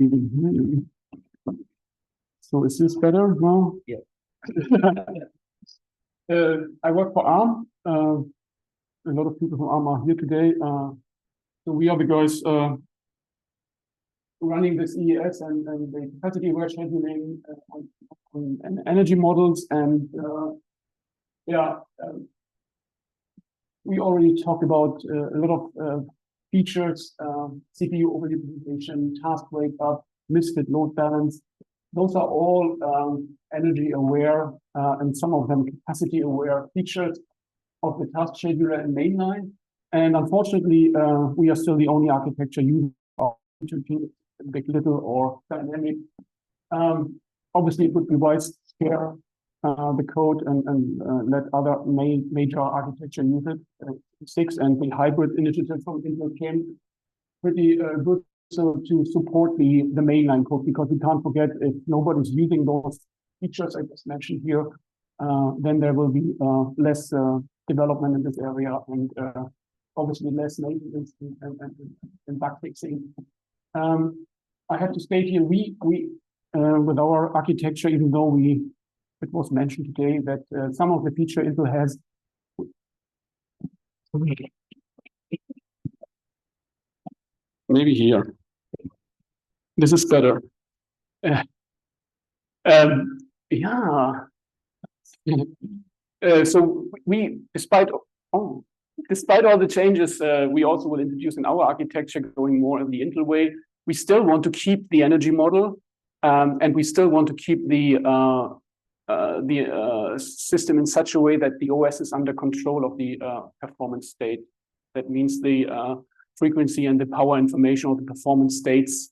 Mhm. So is this better now? Yeah. I work for ARM. A lot of people from ARM are here today. So we are the guys running this EAS and the capacity aware scheduling on energy models. And we already talked about a lot of features, CPU overutilization, task wake up, misfit load balance. Those are all energy aware and some of them capacity aware features of the task scheduler and mainline. And unfortunately, we are still the only architecture using big, little, or dynamic. Obviously, it would be wise to share the code and let other major architecture use it. 6 and the hybrid initiative from Intel came pretty good to support the mainline code, because we can't forget, if nobody's using those features I just mentioned here, then there will be less development in this area, and obviously less maintenance and bug fixing. I have to state here, we with our architecture, even though it was mentioned today that some of the feature Intel has. Maybe here. This is better. Yeah. So we, despite all the changes, we also will introduce in our architecture going more in the Intel way. We still want to keep the energy model, and we still want to keep the system in such a way that the OS is under control of the performance state. That means the frequency and the power information of the performance states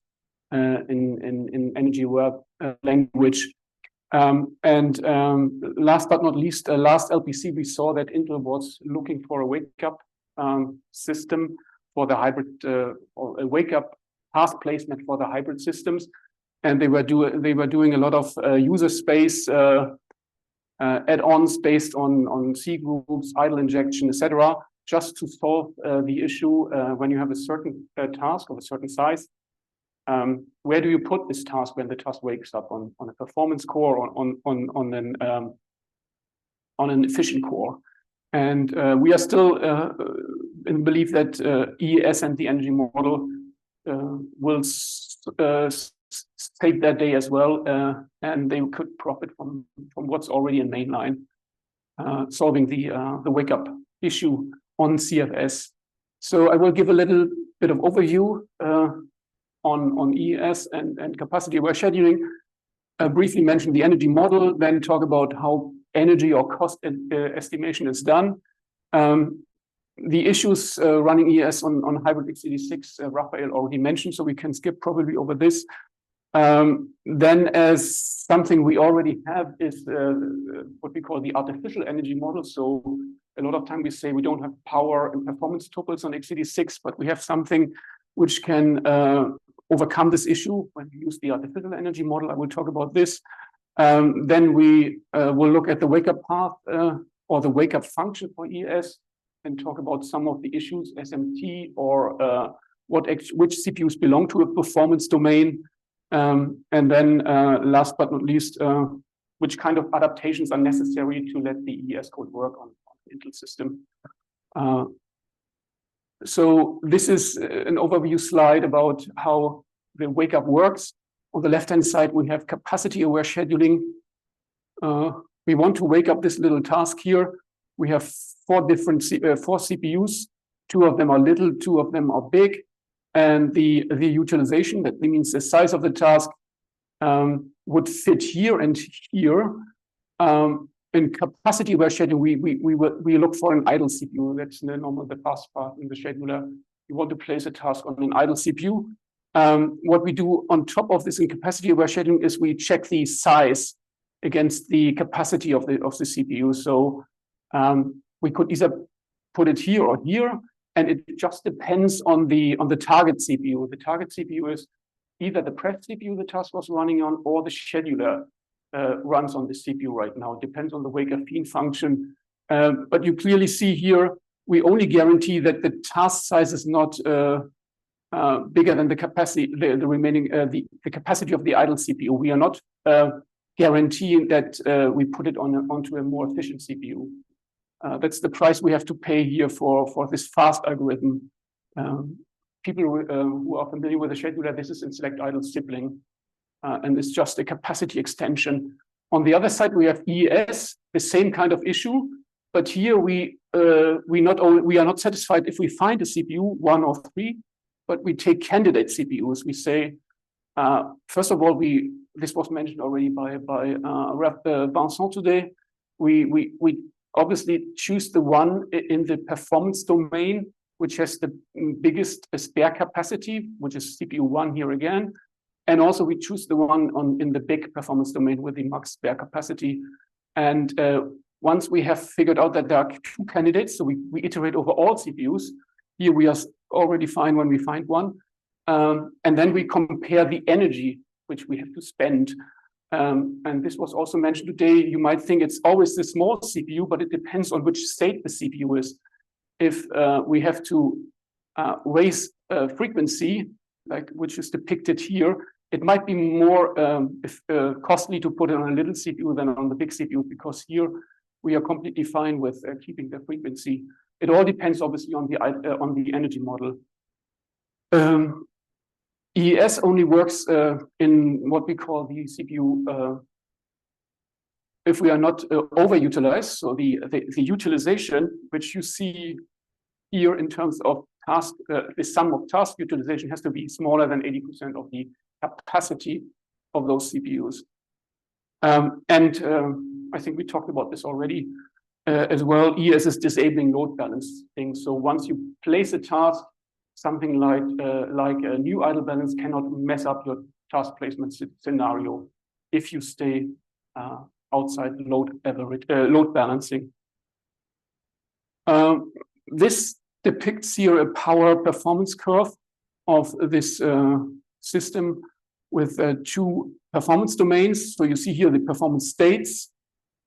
in energy aware language. Last but not least, last LPC, we saw that Intel was looking for a wake-up system for the hybrid, or a wake-up task placement for the hybrid systems, and they were doing a lot of user space add-ons based on C groups, idle injection, etc., just to solve the issue when you have a certain task of a certain size. Where do you put this task when the task wakes up, on a performance core or on an efficient core? And we are still in belief that EAS and the energy model will save that day as well, and they could profit from what's already in mainline, solving the wake up issue on CFS. So I will give a little bit of overview on EAS and capacity aware scheduling. Briefly mention the energy model, then talk about how energy or cost estimation is done. The issues running EAS on hybrid x86, Raphael already mentioned, so we can skip probably over this. Then, as something we already have, is what we call the artificial energy model. So a lot of time we say we don't have power and performance tuples on x86, but we have something which can overcome this issue when we use the artificial energy model. I will talk about this. Then we will look at the wake-up path or the wake-up function for EAS, and talk about some of the issues, SMT, or which CPUs belong to a performance domain. And then last but not least, which kind of adaptations are necessary to let the EAS code work on the Intel system. So this is an overview slide about how the wake up works. On the left-hand side, we have capacity aware scheduling. We want to wake up this little task here. We have four CPUs. 2 of them are little, 2 of them are big. And the utilization, that means the size of the task, would fit here and here. In capacity aware scheduling, we look for an idle CPU. That's the normal, the fast part in the scheduler. You want to place a task on an idle CPU. What we do on top of this in capacity aware scheduling is we check the size against the capacity of the CPU. So we could either put it here or here, and it just depends on the target CPU. The target CPU is either the press CPU the task was running on, or the scheduler runs on the CPU right now. It depends on the wake up fiend function. But you clearly see here, we only guarantee that the task size is not bigger than the capacity, the remaining, the capacity of the idle CPU. We are not guaranteeing that we put it onto a more efficient CPU. That's the price we have to pay here for this fast algorithm. People who are familiar with the scheduler, this is in select idle sibling, and it's just a capacity extension. On the other side, we have EAS, the same kind of issue, but here we are not satisfied if we find a CPU 1 or 3, but we take candidate CPUs. We say, first of all, this was mentioned already by Vincent today. We obviously choose the one in the performance domain, which has the biggest spare capacity, which is CPU 1 here again. And also we choose the one in the big performance domain with the max spare capacity. And once we have figured out that there are 2 candidates, so we iterate over all CPUs. Here we are already fine when we find one. And then we compare the energy which we have to spend. And this was also mentioned today. You might think it's always the small CPU, but it depends on which state the CPU is. If we have to raise frequency, which is depicted here, it might be more costly to put it on a little CPU than on the big CPU, because here we are completely fine with keeping the frequency. It all depends, obviously, on the energy model. EAS only works in what we call the CPU if we are not overutilized. So the utilization, which you see here in terms of task, the sum of task utilization has to be smaller than 80% of the capacity of those CPUs. I think we talked about this already as well. EAS is disabling load balancing. So once you place a task, something like a new idle balance cannot mess up your task placement scenario if you stay outside load balancing. This depicts here a power performance curve of this system with 2 performance domains. So you see here the performance states,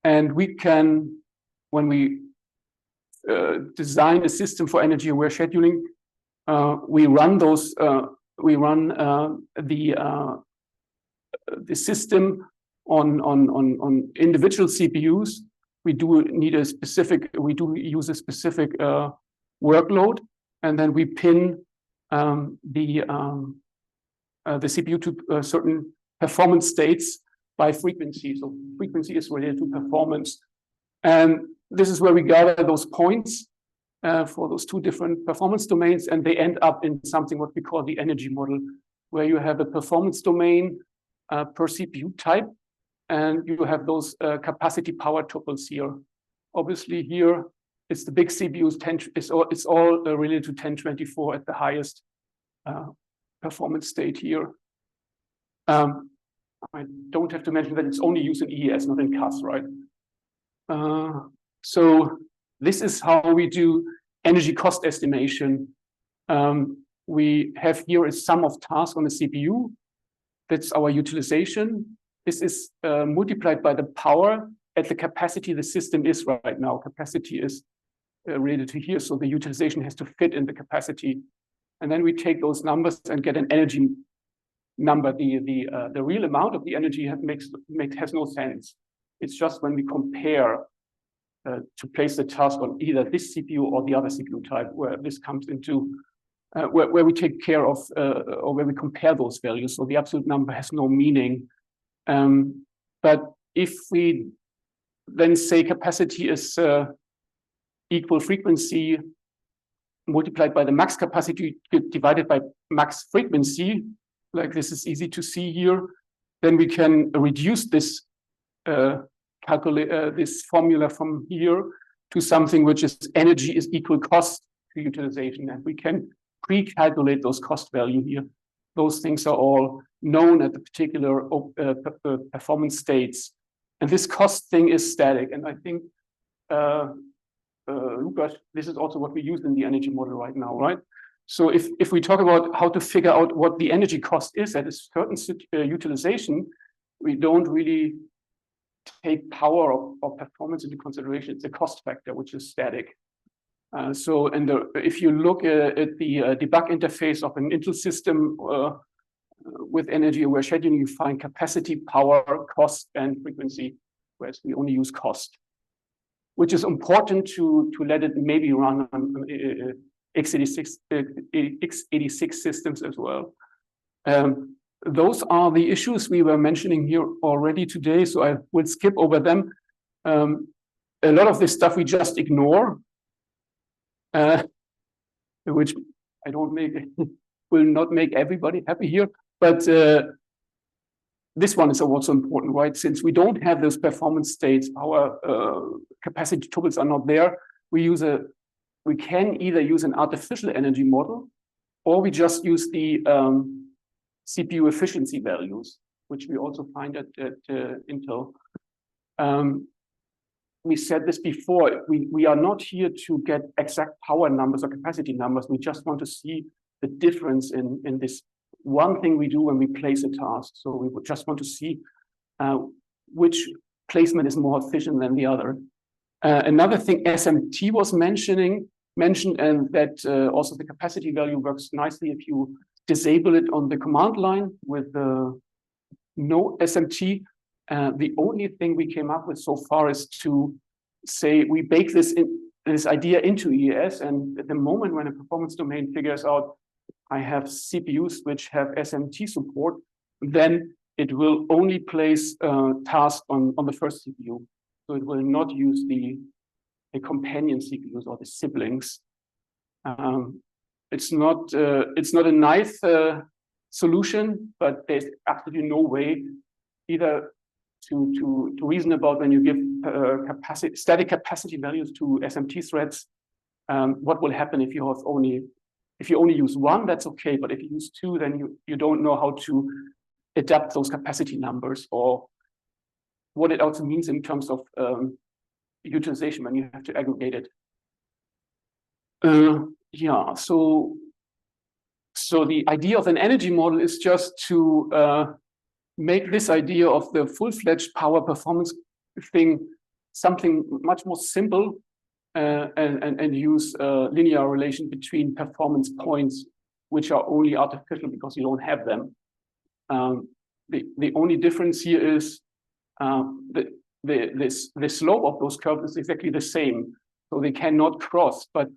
and we can, when we design a system for energy-aware scheduling, we run those. We run the system on individual CPUs. We do use a specific workload, and then we pin the CPU to certain performance states by frequency. So frequency is related to performance, and this is where we gather those points for those 2 different performance domains, and they end up in something what we call the energy model, where you have a performance domain per CPU type, and you have those capacity power tuples here. Obviously, here it's the big CPUs. It's all related to 1024 at the highest performance state here. I don't have to mention that it's only used in EAS, not in CAS, right? So this is how we do energy cost estimation. We have here a sum of tasks on the CPU. That's our utilization. This is multiplied by the power at the capacity the system is right now. Capacity is related to here, so the utilization has to fit in the capacity. And then we take those numbers and get an energy number. The real amount of the energy has no sense. It's just when we compare to place the task on either this CPU or the other CPU type, where this comes into, where we take care of, or where we compare those values. So the absolute number has no meaning. But if we then say capacity is equal frequency multiplied by the max capacity divided by max frequency, like this is easy to see here, then we can reduce this this formula from here to something which is energy is equal cost to utilization, and we can pre-calculate those cost value here. Those things are all known at the particular performance states, and this cost thing is static. And I think Lukas, this is also what we use in the energy model right now, right? So if we talk about how to figure out what the energy cost is at a certain utilization, we don't really take power or performance into consideration. It's a cost factor, which is static. So if you look at the debug interface of an Intel system with energy-aware scheduling, you find capacity, power, cost, and frequency, whereas we only use cost, which is important to let it maybe run on x86 systems as well. Those are the issues we were mentioning here already today, so I will skip over them. A lot of this stuff we just ignore, which I don't make will not make everybody happy here, but this one is also important, right? Since we don't have those performance states, our capacity tuples are not there. We can either use an artificial energy model, or we just use the CPU efficiency values, which we also find at Intel. We said this before, we are not here to get exact power numbers or capacity numbers. We just want to see the difference in this one thing we do when we place a task. So we would just want to see which placement is more efficient than the other. Another thing SMT was mentioned, and that also the capacity value works nicely if you disable it on the command line with no SMT. The only thing we came up with so far is to say we bake this idea into EAS, and at the moment when a performance domain figures out I have CPUs which have SMT support, then it will only place tasks on the first CPU. So it will not use the companion CPUs or the siblings. It's not a nice solution, but there's absolutely no way either to reason about when you give static capacity values to SMT threads. What will happen if you only use one? That's okay, but if you use two, then you don't know how to adapt those capacity numbers or what it also means in terms of utilization when you have to aggregate it. Yeah, so the idea of an energy model is just to make this idea of the full-fledged power performance thing something much more simple and use a linear relation between performance points, which are only artificial because you don't have them. The only difference here is the slope of those curves is exactly the same. So they cannot cross, but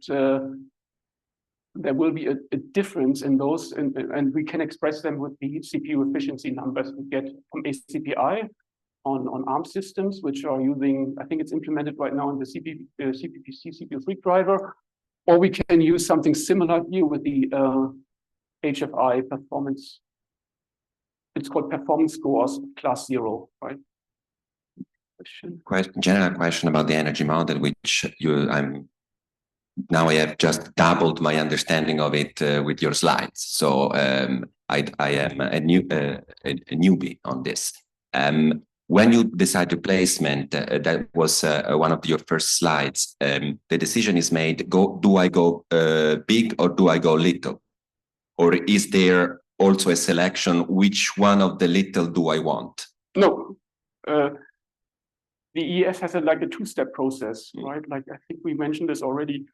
there will be a difference in those, and we can express them with the CPU efficiency numbers we get from ACPI on ARM systems, which are using, I think it's implemented right now in the CPPC CPU3 driver, or we can use something similar here with the HFI performance. It's called performance scores class 0, right? General question about the energy model, which now I have just doubled my understanding of it with your slides. So I am a newbie on this. When you decide your placement, that was one of your first slides. The decision is made: do I go big or do I go little, or is there also a selection? Which one of the little do I want? No. The EAS has like a two-step process, right? Like I think we mentioned this already.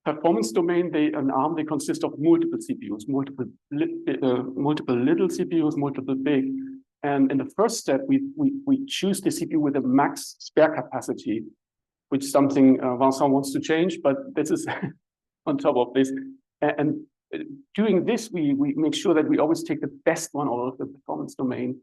Performance domain, an ARM, they consist of multiple CPUs, multiple little CPUs, multiple big. And in the first step, we choose the CPU with a max spare capacity, which is something Vincent wants to change, but this is on top of this. And doing this, we make sure that we always take the best one out of the performance domain.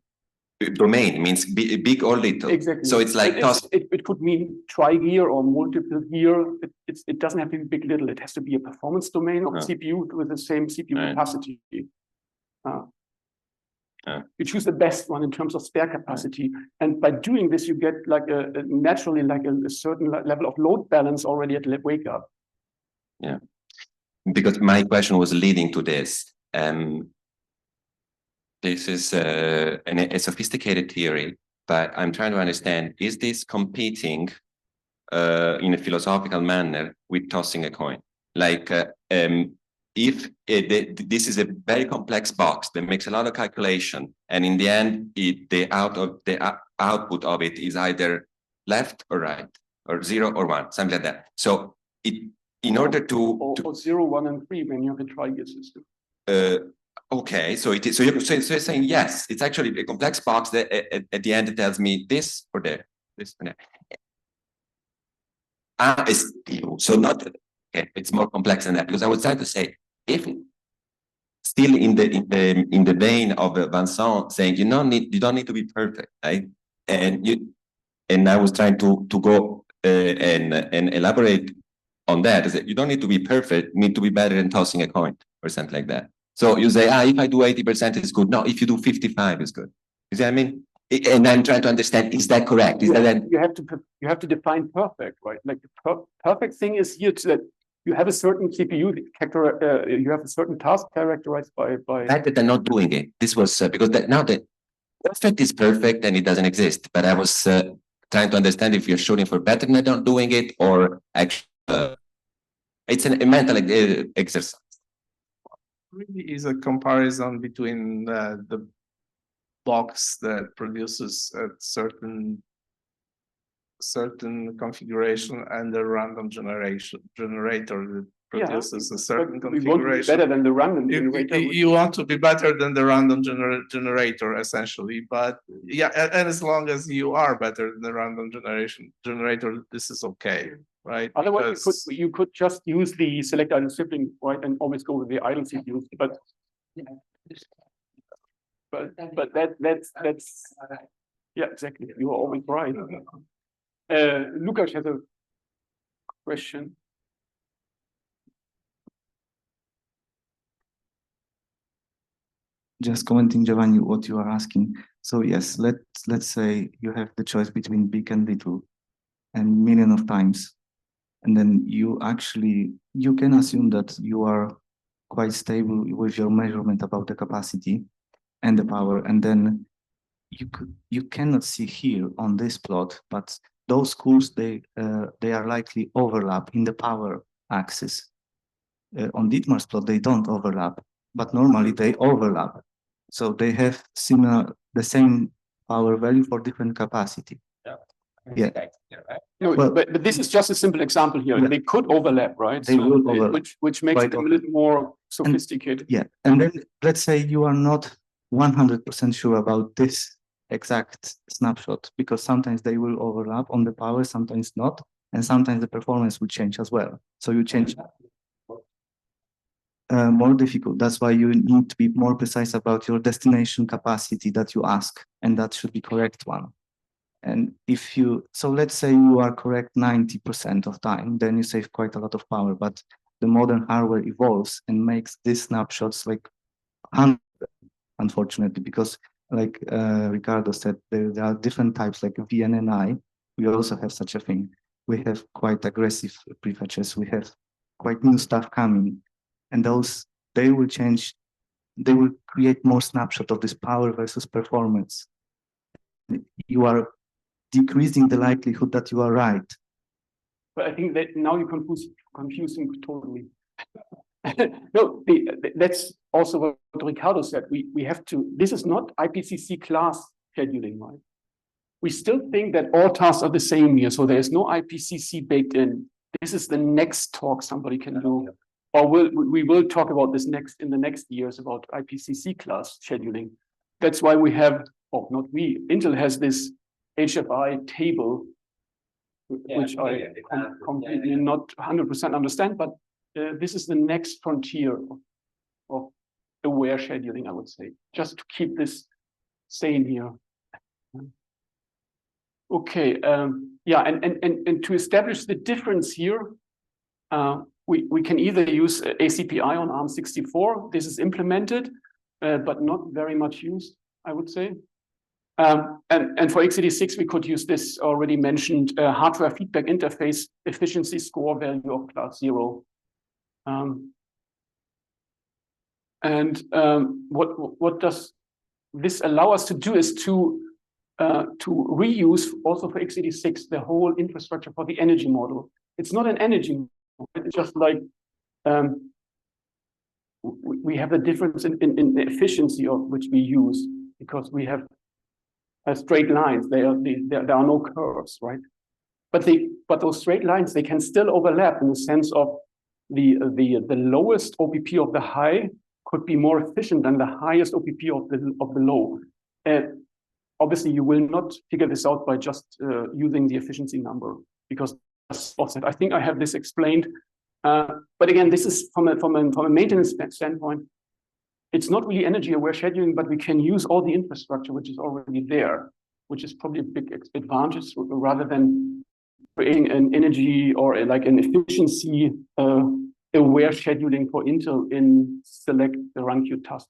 Domain means big or little. Exactly. So it's like it could mean tri-gear or multiple gear. It doesn't have to be big, little. It has to be a performance domain of CPU with the same CPU capacity. You choose the best one in terms of spare capacity, and by doing this, you get like naturally like a certain level of load balance already at wake up. Yeah, because my question was leading to this. This is a sophisticated theory, but I'm trying to understand, is this competing in a philosophical manner with tossing a coin? Like if this is a very complex box that makes a lot of calculation, and in the end, the output of it is either left or right, or 0 or 1, something like that. So in order to, or 0, 1, and 3 when you have a tri-gear system. Okay, so it is. So you're saying yes, it's actually a complex box that at the end it tells me this or there, this or there. So not okay, it's more complex than that, because I was trying to say, if still in the vein of Vincent saying you don't need to be perfect, right? And I was trying to go and elaborate on that, is that you don't need to be perfect, you need to be better than tossing a coin or something like that. So you say, if I do 80%, it's good. No, if you do 55, it's good. You see what I mean? And I'm trying to understand, is that correct? Is that you have to define perfect, right? Like the perfect thing is here that you have a certain CPU you have a certain task characterized by fact that they're not doing it. This was because now the perfect is perfect and it doesn't exist. But I was trying to understand if you're shooting for better than not doing it, or actually it's a mental exercise. Really is a comparison between the box that produces a certain configuration and the random generator that produces a certain configuration. We want to be better than the random generator. You want to be better than the random generator, essentially. But yeah, and as long as you are better than the random generator, this is okay, right? Otherwise, you could just use the select idle sibling, right, and always go with the idle CPU. But that's yeah, exactly. You are always right. Lukas has a question. Just commenting, Giovanni, what you are asking. So yes, let's say you have the choice between big and little, and million of times, and then you can assume that you are quite stable with your measurement about the capacity and the power, and then you cannot see here on this plot, but those curves they are likely overlap in the power axis. On Dietmar's plot they don't overlap, but normally they overlap. So they have the same power value for different capacity. Yeah. No, well, but this is just a simple example here. Yeah. They could overlap, right? They will overlap. Which makes it a little more sophisticated. And then let's say you are not 100% sure about this exact snapshot, because sometimes they will overlap on the power, sometimes not, and sometimes the performance will change as well. So you change. More difficult. That's why you need to be more precise about your destination capacity that you ask, and that should be correct one. And so let's say you are correct 90% of time, then you save quite a lot of power. But the modern hardware evolves and makes these snapshots like 100, unfortunately, because like Ricardo said, there are different types like VNNI. We also have such a thing. We have quite aggressive prefetches. We have quite new stuff coming. And they will change, they will create more snapshot of this power versus performance. You are decreasing the likelihood that you are right. But I think that now you're confusing totally. No, that's also what Ricardo said. We have to, this is not IPCC class scheduling, right? We still think that all tasks are the same here. So there's no IPCC baked in. This is the next talk somebody can do. Or we will talk about this in the next years about IPCC class scheduling. That's why we have, Intel has this HFI table, which I completely not 100% understand, but this is the next frontier of aware scheduling, I would say, just to keep this sane here. Okay, yeah, and to establish the difference here, we can either use ACPI on ARM64. This is implemented, but not very much used, I would say. And for x86, we could use this already mentioned hardware feedback interface efficiency score value of class 0. What does this allow us to do is to reuse also for x86 the whole infrastructure for the energy model. It's not an energy model. It's just like we have the difference in the efficiency of which we use, because we have straight lines. There are no curves, right? But those straight lines, they can still overlap in the sense of the lowest OPP of the high could be more efficient than the highest OPP of the low. Obviously, you will not figure this out by just using the efficiency number, because that's offset. I think I have this explained. But again, this is from a maintenance standpoint. It's not really energy-aware scheduling, but we can use all the infrastructure which is already there, which is probably a big advantage rather than creating an energy or like an efficiency aware scheduling for Intel in select the run queue task.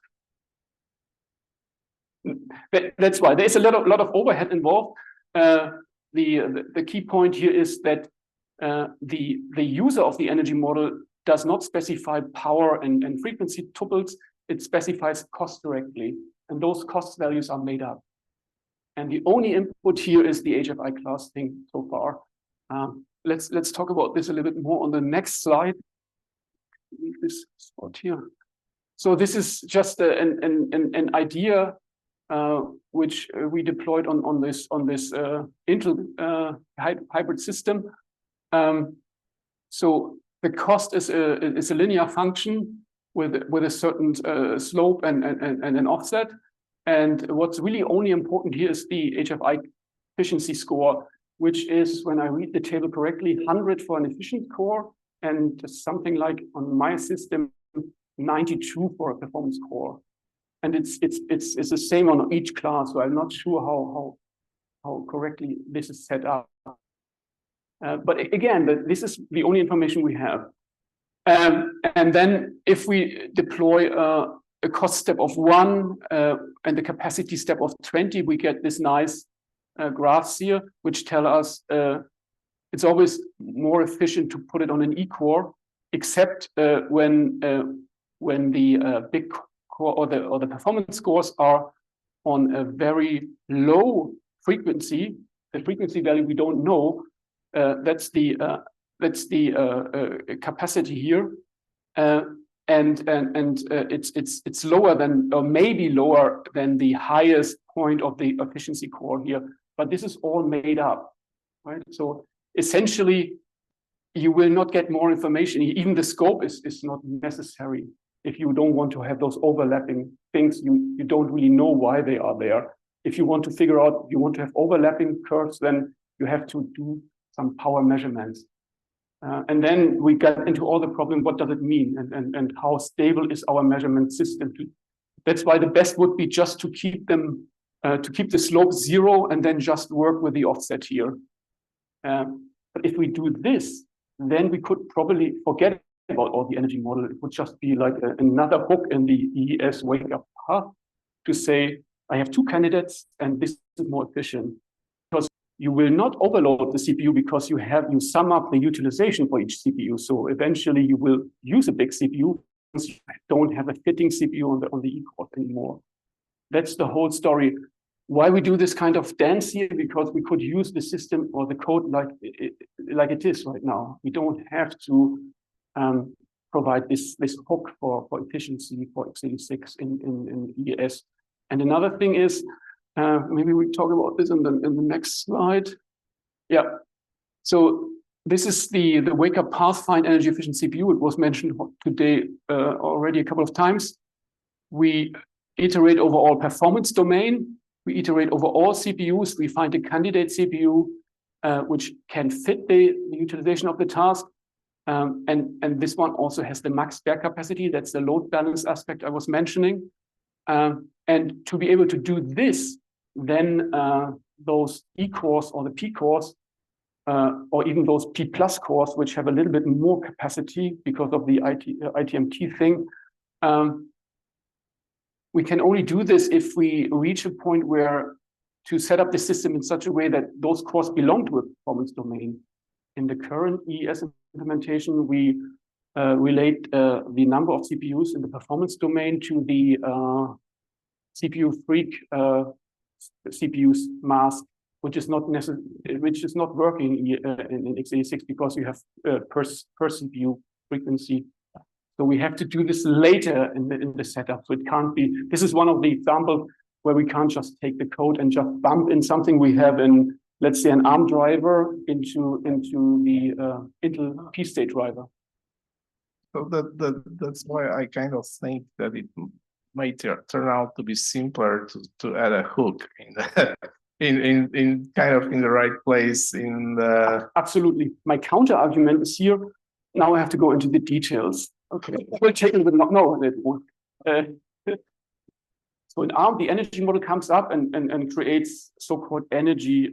That's why there's a lot of overhead involved. The key point here is that the user of the energy model does not specify power and frequency tuples. It specifies cost directly, and those cost values are made up. And the only input here is the HFI class thing so far. Let's talk about this a little bit more on the next slide. This spot here. So this is just an idea which we deployed on this Intel hybrid system. So the cost is a linear function with a certain slope and an offset. And what's really only important here is the HFI efficiency score, which is, when I read the table correctly, 100 for an efficient core and something like on my system 92 for a performance core. And it's the same on each class, so I'm not sure how correctly this is set up. But again, this is the only information we have. And then if we deploy a cost step of 1 and a capacity step of 20, we get this nice graphs here, which tell us it's always more efficient to put it on an E-core, except when the big core or the performance scores are on a very low frequency. The frequency value we don't know. That's the capacity here, and it's lower than, or maybe lower than, the highest point of the efficiency core here. But this is all made up, right? So essentially, you will not get more information. Even the scope is not necessary if you don't want to have those overlapping things. You don't really know why they are there. If you want to figure out, you want to have overlapping curves, then you have to do some power measurements. And then we got into all the problem, what does it mean? And how stable is our measurement system? That's why the best would be just to keep them, to keep the slope 0 and then just work with the offset here. But if we do this, then we could probably forget about all the energy model. It would just be like another hook in the EAS wake-up path to say, I have 2 candidates and this is more efficient. Because you will not overload the CPU because you sum up the utilization for each CPU. So eventually you will use a big CPU because you don't have a fitting CPU on the E-core anymore. That's the whole story. Why we do this kind of dance here? Because we could use the system or the code like it is right now. We don't have to provide this hook for efficiency for x86 in EAS. And another thing is, maybe we talk about this in the next slide. Yeah. So this is the wake-up path find energy efficient CPU. It was mentioned today already a couple of times. We iterate over all performance domain. We iterate over all CPUs. We find a candidate CPU which can fit the utilization of the task. And this one also has the max spare capacity. That's the load balance aspect I was mentioning. And to be able to do this, then those E-cores or the P-cores, or even those P+ cores, which have a little bit more capacity because of the ITMT thing, we can only do this if we reach a point where to set up the system in such a way that those cores belong to a performance domain. In the current EAS implementation, we relate the number of CPUs in the performance domain to the CPU freak CPUs mask, which is not working in x86 because you have per CPU frequency. So we have to do this later in the setup. So it can't be. This is one of the examples where we can't just take the code and just bump in something we have in, let's say, an ARM driver into the Intel P-state driver. So that's why I kind of think that it might turn out to be simpler to add a hook in the in kind of in the right place in the. Absolutely. My counter argument is here. Now I have to go into the details. Okay, we'll take it with no, it won't. So in ARM, the energy model comes up and creates so-called energy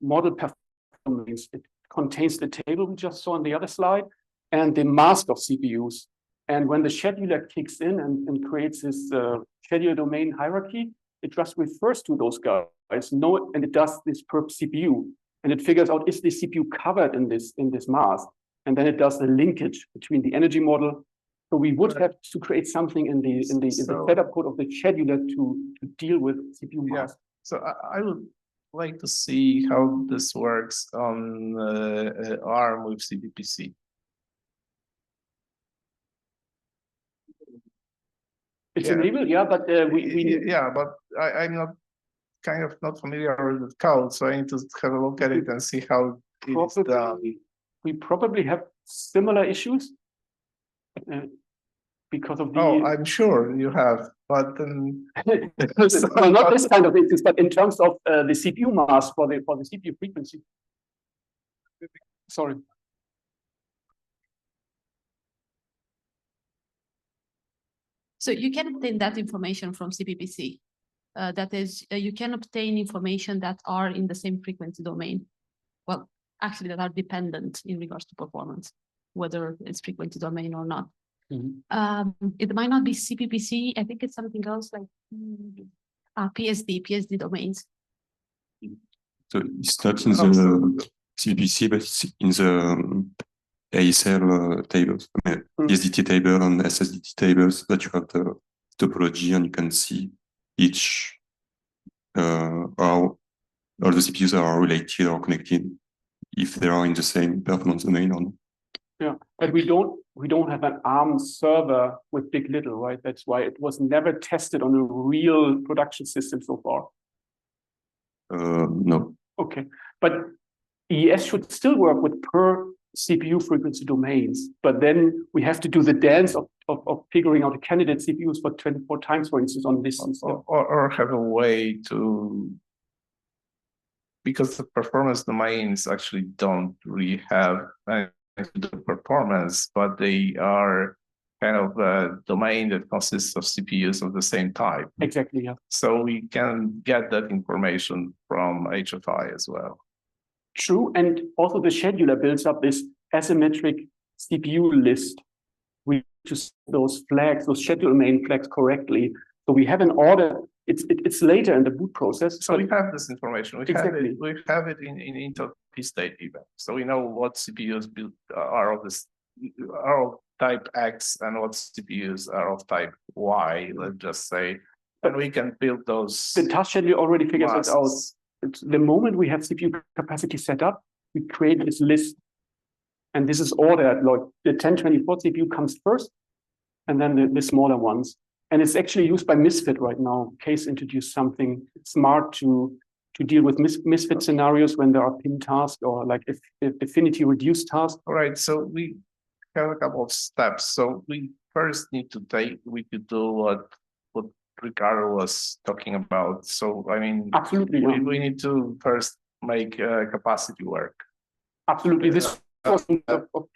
model performance. It contains the table we just saw on the other slide and the mask of CPUs. And when the scheduler kicks in and creates this schedule domain hierarchy, it just refers to those guys. And it does this per CPU. And it figures out, is the CPU covered in this mask? And then it does the linkage between the energy model. So we would have to create something in the setup code of the scheduler to deal with CPU mask. So I would like to see how this works on ARM with CPPC. It's enabled, yeah, but but I'm not familiar with the code, so I need to have a look at it and see how it's done. We probably have similar issues because of the. Oh, I'm sure you have, but then well, not this kind of issues, but in terms of the CPU mask for the CPU frequency. Sorry. So you can obtain that information from CPPC. That is, you can obtain information that are in the same frequency domain. Well, actually, that are dependent in regards to performance, whether it's frequency domain or not. Mm-hmm. It might not be CPPC. I think it's something else like PSD domains. So it's not in the CPPC, but it's in the ASL tables, I mean, SDT table and SSDT tables that you have the topology and you can see each how all the CPUs are related or connected if they are in the same performance domain or not. Yeah, but we don't have an ARM server with big little, right? That's why it was never tested on a real production system so far. No. Okay, but EAS should still work with per CPU frequency domains, but then we have to do the dance of figuring out a candidate CPUs for 24 times, for instance, on this system. Or have a way to, because the performance domains actually don't really have the performance, but they are kind of a domain that consists of CPUs of the same type. Exactly, yeah. So we can get that information from HFI as well. True, and also the scheduler builds up this asymmetric CPU list. We just those flags, those schedule domain flags correctly. So we have an order. It's later in the boot process. So we have this information. We Exactly. have it in Intel P-state even. So we know what CPUs are of this are of type X and what CPUs are of type Y. Let's just say, and we can build those. The task scheduler already figures it out. It's the moment we have CPU capacity set up, we create this list. And this is ordered, like the 1024 CPU comes first, and then the smaller ones. And it's actually used by Misfit right now. Case introduced something smart to deal with Misfit scenarios when there are pin tasks or like if affinity reduced tasks. All right, so we have a couple of steps. So we first need to we could do what Ricardo was talking about. So I mean, absolutely, we need to first make capacity work. Absolutely, this. And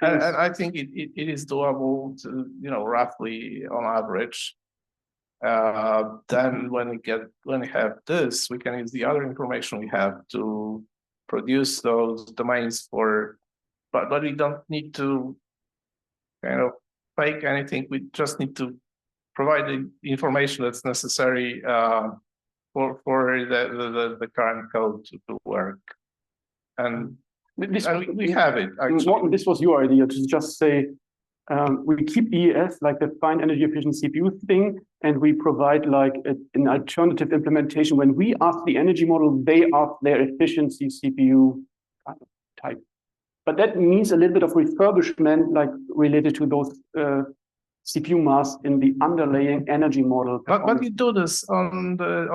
I think it is doable to, roughly on average. Then when we have this, we can use the other information we have to produce those domains but we don't need to kind of fake anything. We just need to provide the information that's necessary for the current code to work. And we have it, actually. This was your idea to just say, we keep EAS, like the fine energy efficient CPU thing, and we provide like an alternative implementation. When we ask the energy model, they ask their efficiency CPU type. But that means a little bit of refurbishment, like related to those CPU masks in the underlying energy model. But you do this on the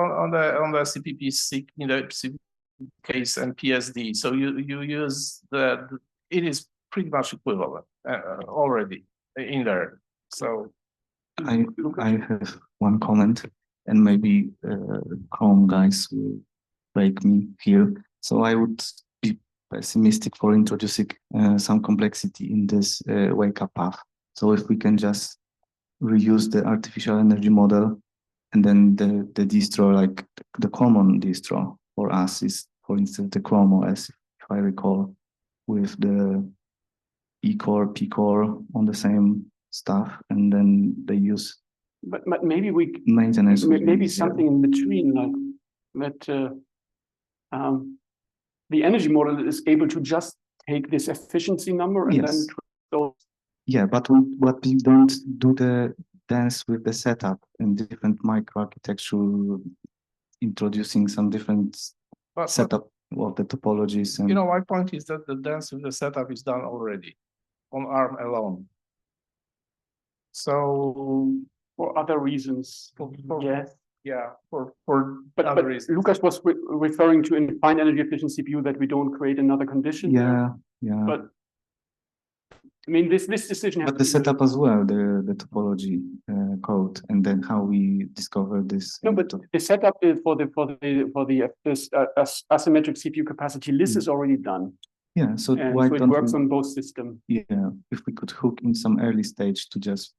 CPPC, case and PSD. So you use it is pretty much equivalent already. in there. So I have one comment, and maybe Chrome guys will break me here. So I would be pessimistic for introducing some complexity in this wake-up path. So if we can just reuse the artificial energy model, and then the distro, like the common distro for us is, for instance, the Chrome OS, if I recall, with the E-core, P-core on the same stuff, and then they use but maybe we maintenance. maybe something in between, like that the energy model is able to just take this efficiency number and Yes. then Yeah, but what we don't do the dance with the setup and different microarchitecture, introducing some different setup of the topologies. And you know, my point is that the dance with the setup is done already on ARM alone. So for other reasons. Yes. yeah, for But other reasons. Lucas was referring to in fine energy efficient CPU that we don't create another condition. yeah, yeah. But I mean, this decision. But the setup as well, the topology code, and then how we discover this. No, but the setup is for the asymmetric CPU capacity list is already done. Yeah, so And why so it don't works we, on both systems. yeah, if we could hook in some early stage to just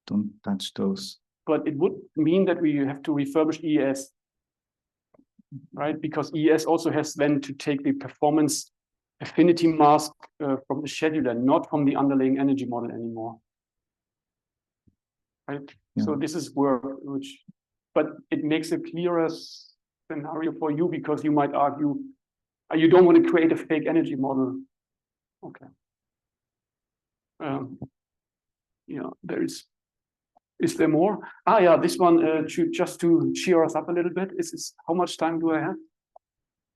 don't touch those. But it would mean that we have to refurbish EAS, right? Because EAS also has then to take the performance affinity mask from the scheduler, not from the underlying energy model anymore. Right? Yeah. So this is work but it makes a clearer scenario for you because you might argue you don't want to create a fake energy model. Okay. Yeah, is there more? Yeah, this one just to cheer us up a little bit. Is how much time do I have?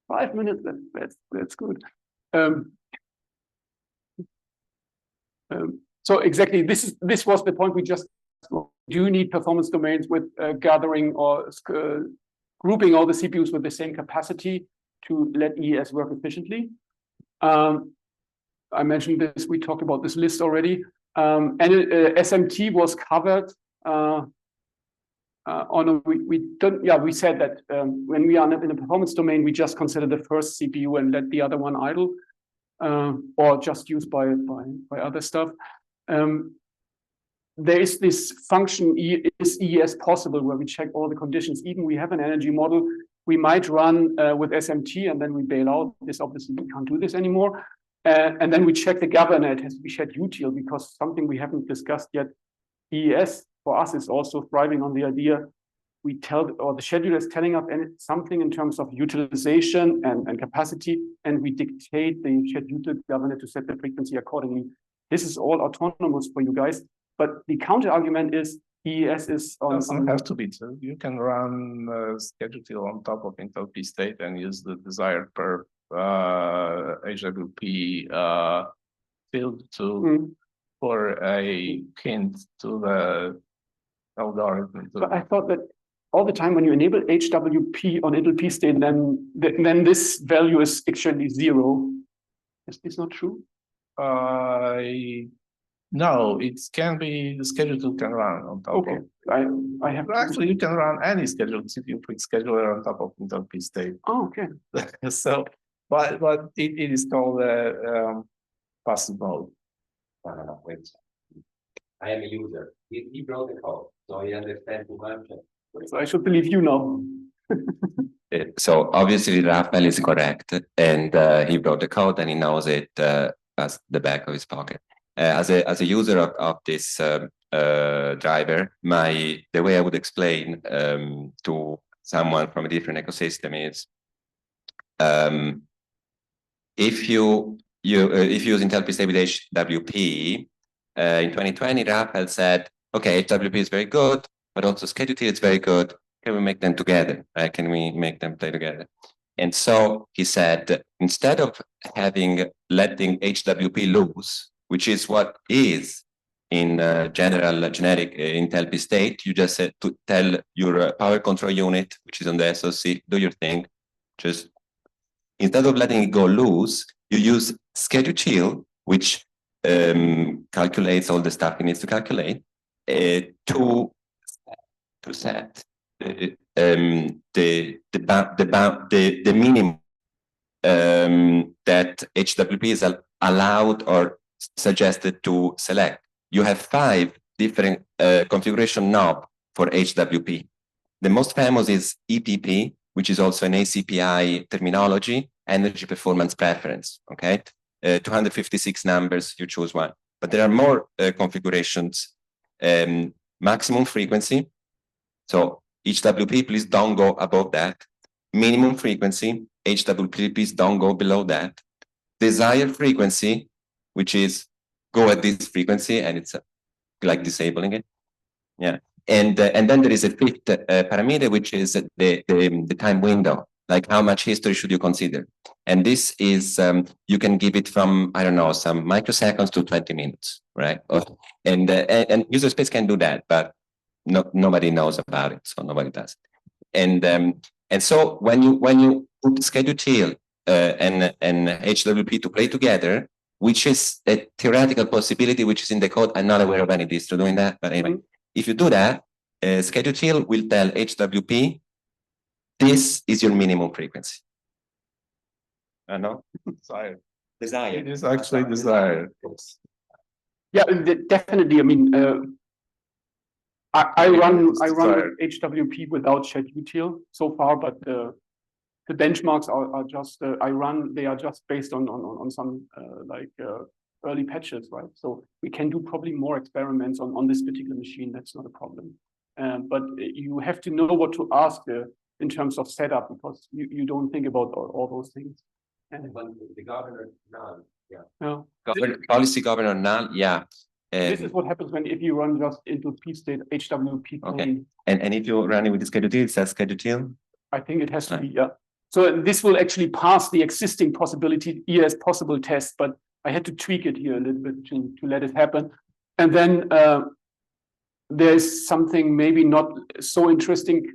5 minutes. That's good. So exactly, this was the point we just. Do you need performance domains with gathering or grouping all the CPUs with the same capacity to let EAS work efficiently? I mentioned this. We talked about this list already. And SMT was covered. We said that when we are in a performance domain, we just consider the first CPU and let the other one idle, or just used by other stuff. There is this function, is EAS possible, where we check all the conditions. Even we have an energy model, we might run with SMT and then we bail out. This obviously we can't do this anymore. And then we check the governor. It has to be shared util because something we haven't discussed yet. EAS for us is also thriving on the idea we tell, or the scheduler is telling us something in terms of utilization and capacity, and we dictate the shared util governor to set the frequency accordingly. This is all autonomous for you guys. But the counter argument is EAS is on. Doesn't have to be so. You can run schedule on top of Intel P state and use the desired perf HWP field for a hint to the algorithm. But I thought that all the time when you enable HWP on Intel P state, then this value is actually 0. Is this not true? No, it can be the schedule can run on top okay. of. I have actually you can run any schedule CPU quick scheduler on top of Intel P state. Oh, okay. So, but it is called passive mode. Wait. I am a user. He wrote the code, so he understands too much. So I should believe you now. So obviously Rafael is correct, and he wrote the code and he knows it as the back of his pocket. As a user of this driver, the way I would explain to someone from a different ecosystem is if you use Intel P stable HWP in 2020, Rafael said, okay, HWP is very good, but also schedule is very good. Can we make them together? Right? Can we make them play together? And so he said, instead of letting HWP loose, which is what is in generic Intel P state, you just said to tell your power control unit, which is on the SoC, do your thing. Just instead of letting it go loose, you use schedule chill, which calculates all the stuff it needs to calculate to set the minimum that HWP is allowed or suggested to select. You have 5 different configuration knobs for HWP. The most famous is EPP, which is also an ACPI terminology, energy performance preference, okay? 256 numbers, you choose one. But there are more configurations. Maximum frequency, so HWP, please don't go above that. Minimum frequency, HWP, please don't go below that. Desired frequency, which is go at this frequency, and it's like disabling it. Yeah. And then there is a 5th parameter, which is the time window, like how much history should you consider? And this is, you can give it from, I don't know, some microseconds to 20 minutes, right? And user space can do that, but nobody knows about it, so nobody does. And so when you put schedule till and HWP to play together, which is a theoretical possibility, which is in the code, I'm not aware of any distro doing that, but anyway. If you do that, schedule till will tell HWP, this is your minimum frequency. No? Desired. Desired. It is actually desired. Yeah, definitely. I mean, I run desired. HWP without schedule till so far, but the benchmarks are just they are just based on some early patches, right? So we can do probably more experiments on this particular machine. That's not a problem. But you have to know what to ask in terms of setup, because you don't think about all those things. And the governor null, yeah. No. Policy governor null, yeah. This is what happens if you run just into P state HWP. Okay. And if you run it with the schedule till, it says schedule till? I think it has to be, yeah. So this will actually pass the existing possibility EAS possible test, but I had to tweak it here a little bit to let it happen. And then there's something maybe not so interesting.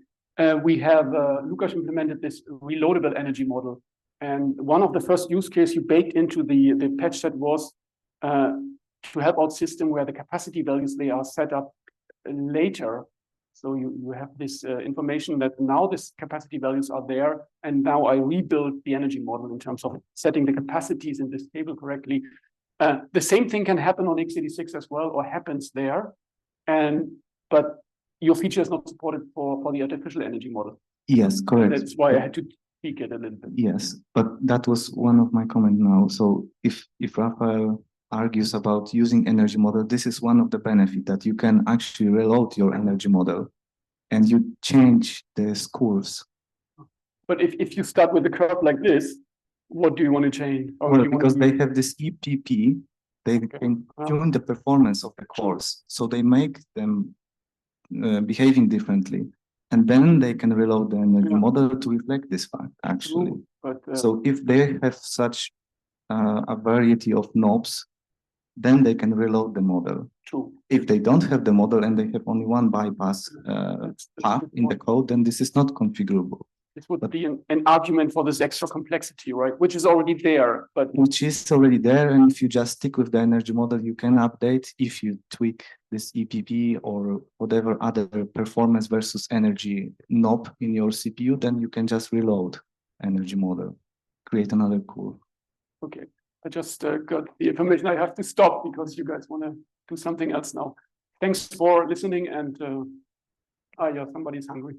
We have Lukas implemented this reloadable energy model. And one of the first use cases you baked into the patch set was to help out system where the capacity values, they are set up later. So you have this information that now this capacity values are there, and now I rebuild the energy model in terms of setting the capacities in this table correctly. The same thing can happen on x86 as well, or happens there, but your feature is not supported for the artificial energy model. Yes, correct. That's why I had to tweak it a little bit. Yes, but that was one of my comments now. So if Rafael argues about using energy model, this is one of the benefits, that you can actually reload your energy model and you change the scores. But if you start with a curve like this, what do you want to change? Well, because they have this EPP, they can tune the performance of the cores. So they make them behaving differently. And then they can reload the energy model to reflect this fact, actually. But, so if they have such a variety of knobs, then they can reload the model. True. If they don't have the model and they have only one bypass path in the code, then this is not configurable. This would be an argument for this extra complexity, right? Which is already there, but which is already there. And if you just stick with the energy model, you can update. If you tweak this EPP or whatever other performance versus energy knob in your CPU, then you can just reload energy model, create another core. Okay. I just got the information. I have to stop because you guys want to do something else now. Thanks for listening, and yeah, somebody's hungry.